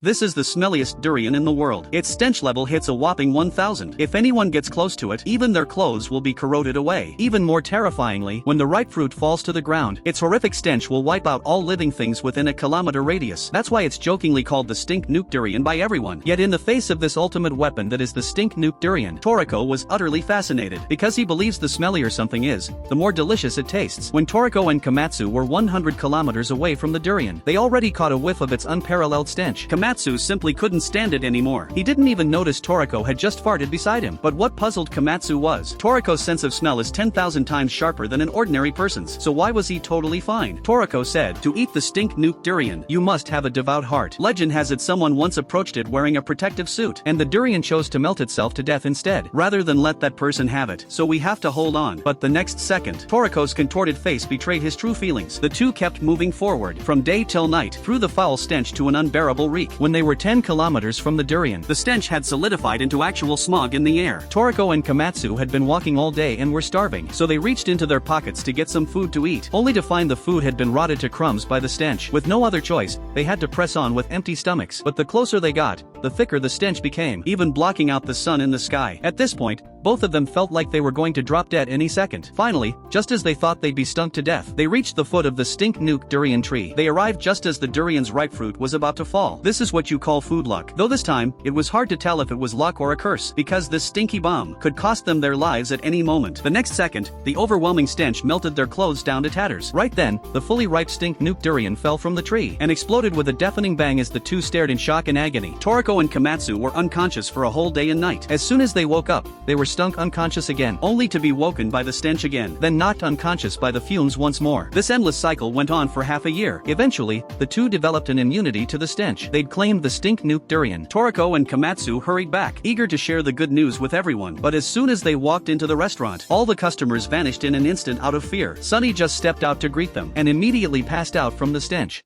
This is the smelliest durian in the world. Its stench level hits a whopping 1000. If anyone gets close to it, even their clothes will be corroded away. Even more terrifyingly, when the ripe fruit falls to the ground, its horrific stench will wipe out all living things within a kilometer radius. That's why it's jokingly called the stink nuke durian by everyone. Yet in the face of this ultimate weapon that is the stink nuke durian, Toriko was utterly fascinated. Because he believes the smellier something is, the more delicious it tastes. When Toriko and Komatsu were 100 kilometers away from the durian, they already caught a whiff of its unparalleled stench. Komatsu simply couldn't stand it anymore. He didn't even notice Toriko had just farted beside him. But what puzzled Komatsu was, Toriko's sense of smell is 10,000 times sharper than an ordinary person's, so why was he totally fine? Toriko said, "To eat the stink nuke durian, you must have a devout heart. Legend has it someone once approached it wearing a protective suit, and the durian chose to melt itself to death instead, rather than let that person have it, so we have to hold on." But the next second, Toriko's contorted face betrayed his true feelings. The two kept moving forward, from day till night, through the foul stench to an unbearable reek. When they were 10 kilometers from the durian, the stench had solidified into actual smog in the air. Toriko and Komatsu had been walking all day and were starving, so they reached into their pockets to get some food to eat, only to find the food had been rotted to crumbs by the stench. With no other choice, they had to press on with empty stomachs. But the closer they got, the thicker the stench became, even blocking out the sun in the sky. At this point, both of them felt like they were going to drop dead any second. Finally, just as they thought they'd be stunk to death, they reached the foot of the stink nuke durian tree. They arrived just as the durian's ripe fruit was about to fall. This is what you call food luck. Though this time, it was hard to tell if it was luck or a curse, because this stinky bomb could cost them their lives at any moment. The next second, the overwhelming stench melted their clothes down to tatters. Right then, the fully ripe stink nuke durian fell from the tree and exploded with a deafening bang as the two stared in shock and agony. Toriko and Komatsu were unconscious for a whole day and night. As soon as they woke up, they were stunk unconscious again, only to be woken by the stench again, then knocked unconscious by the fumes once more. This endless cycle went on for half a year. Eventually, the two developed an immunity to the stench. They'd claimed the stink nuke durian. Toriko and Komatsu hurried back, eager to share the good news with everyone. But as soon as they walked into the restaurant, all the customers vanished in an instant out of fear. Sunny just stepped out to greet them, and immediately passed out from the stench.